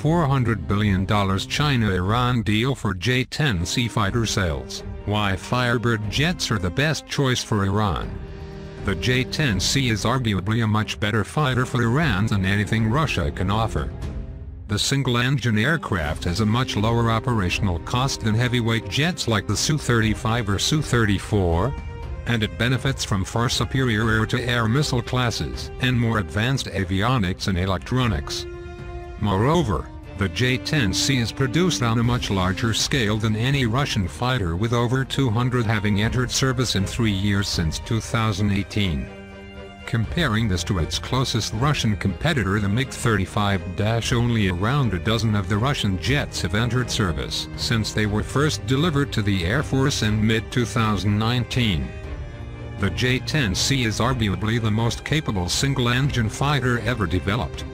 $400 billion China-Iran deal for J-10C fighter sales. Why Firebird jets are the best choice for Iran. The J-10C is arguably a much better fighter for Iran than anything Russia can offer. The single-engine aircraft has a much lower operational cost than heavyweight jets like the Su-35 or Su-34, and it benefits from far superior air-to-air missile classes and more advanced avionics and electronics. Moreover, the J-10C is produced on a much larger scale than any Russian fighter, with over 200 having entered service in 3 years since 2018. Comparing this to its closest Russian competitor, the MiG-35, only around a dozen of the Russian jets have entered service since they were first delivered to the Air Force in mid-2019. The J-10C is arguably the most capable single-engine fighter ever developed,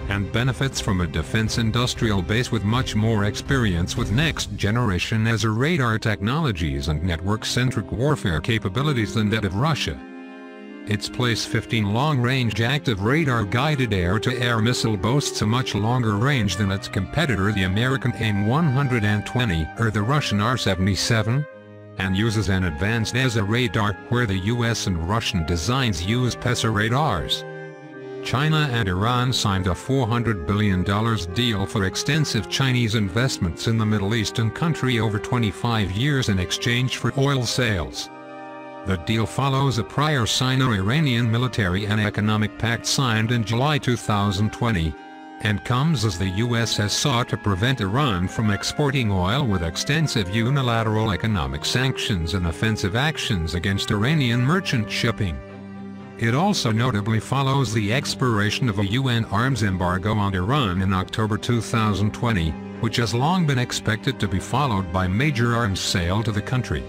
and benefits from a defense industrial base with much more experience with next-generation radar technologies and network-centric warfare capabilities than that of Russia. Its Place-15 long-range active radar-guided air-to-air missile boasts a much longer range than its competitor, the American AIM-120 or the Russian R-77, and uses an advanced ESA radar, where the US and Russian designs use PESA radars. China and Iran signed a $400 billion deal for extensive Chinese investments in the Middle Eastern country over 25 years in exchange for oil sales. The deal follows a prior Sino-Iranian military and economic pact signed in July 2020, and comes as the US has sought to prevent Iran from exporting oil with extensive unilateral economic sanctions and offensive actions against Iranian merchant shipping. It also notably follows the expiration of a UN arms embargo on Iran in October 2020, which has long been expected to be followed by major arms sale to the country.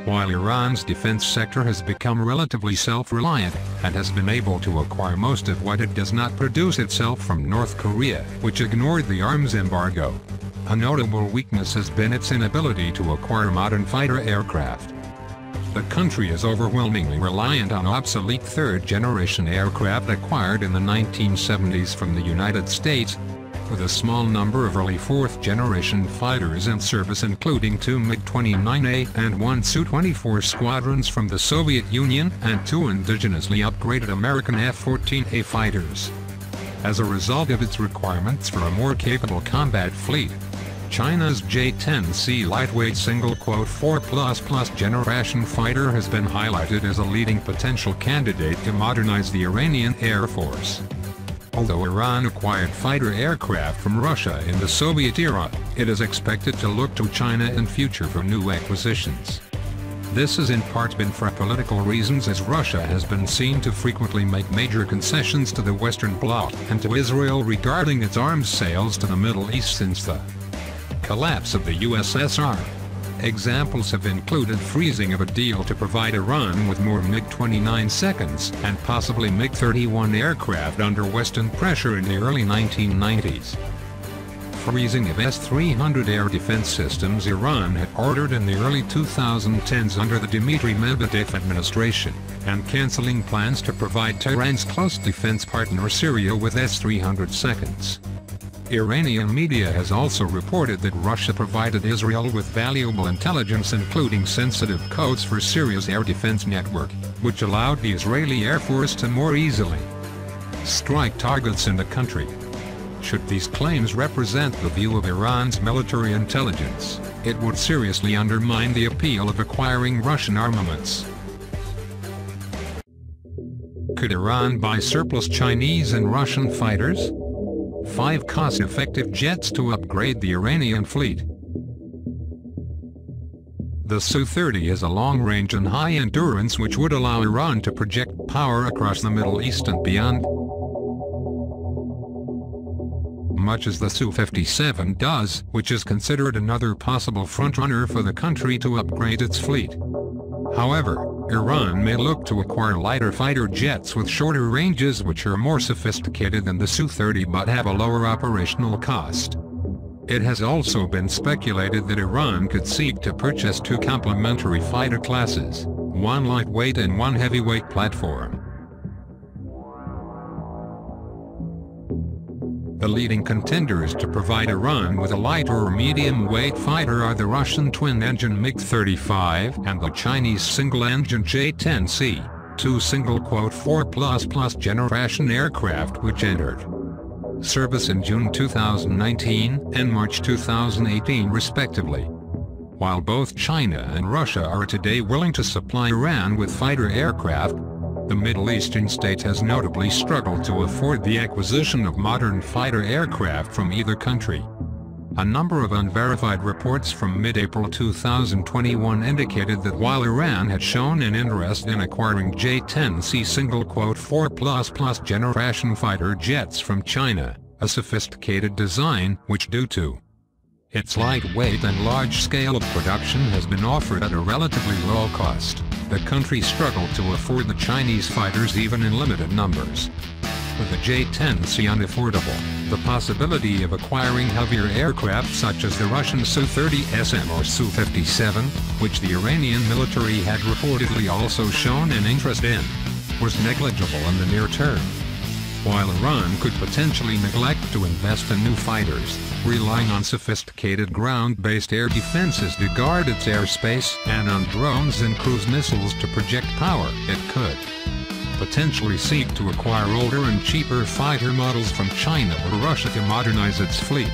While Iran's defense sector has become relatively self-reliant, and has been able to acquire most of what it does not produce itself from North Korea, which ignored the arms embargo, a notable weakness has been its inability to acquire modern fighter aircraft. The country is overwhelmingly reliant on obsolete third-generation aircraft acquired in the 1970s from the United States, with a small number of early fourth-generation fighters in service, including 2 MiG-29A and 1 Su-24 squadrons from the Soviet Union and 2 indigenously upgraded American F-14A fighters. As a result of its requirements for a more capable combat fleet, China's J-10C lightweight single-4++ generation fighter has been highlighted as a leading potential candidate to modernize the Iranian Air Force. Although Iran acquired fighter aircraft from Russia in the Soviet era, it is expected to look to China in future for new acquisitions. This has in part been for political reasons, as Russia has been seen to frequently make major concessions to the Western Bloc and to Israel regarding its arms sales to the Middle East since the collapse of the USSR. Examples have included freezing of a deal to provide Iran with more MiG-29 seconds and possibly MiG-31 aircraft under Western pressure in the early 1990s. Freezing of S-300 air defense systems Iran had ordered in the early 2010s under the Dmitry Medvedev administration, and cancelling plans to provide Tehran's close defense partner Syria with S-300 seconds. Iranian media has also reported that Russia provided Israel with valuable intelligence, including sensitive codes for Syria's air defense network, which allowed the Israeli Air Force to more easily strike targets in the country. Should these claims represent the view of Iran's military intelligence, it would seriously undermine the appeal of acquiring Russian armaments. Could Iran buy surplus Chinese and Russian fighters? 5 cost-effective jets to upgrade the Iranian fleet. The Su-30 is a long-range and high-endurance which would allow Iran to project power across the Middle East and beyond, much as the Su-57 does, which is considered another possible frontrunner for the country to upgrade its fleet. However, Iran may look to acquire lighter fighter jets with shorter ranges which are more sophisticated than the Su-30 but have a lower operational cost. It has also been speculated that Iran could seek to purchase 2 complementary fighter classes, one lightweight and one heavyweight platform. The leading contenders to provide Iran with a light or medium-weight fighter are the Russian twin-engine MiG-35 and the Chinese single-engine J-10C, two single-4++ generation aircraft which entered service in June 2019 and March 2018 respectively. While both China and Russia are today willing to supply Iran with fighter aircraft, the Middle Eastern state has notably struggled to afford the acquisition of modern fighter aircraft from either country. A number of unverified reports from mid-April 2021 indicated that while Iran had shown an interest in acquiring J-10C single-4++ generation fighter jets from China, a sophisticated design which due to its lightweight and large scale of production has been offered at a relatively low cost, the country struggled to afford the Chinese fighters even in limited numbers. With the J-10C unaffordable, the possibility of acquiring heavier aircraft such as the Russian Su-30SM or Su-57, which the Iranian military had reportedly also shown an interest in, was negligible in the near term. While Iran could potentially neglect to invest in new fighters, relying on sophisticated ground-based air defenses to guard its airspace and on drones and cruise missiles to project power, it could potentially seek to acquire older and cheaper fighter models from China or Russia to modernize its fleet.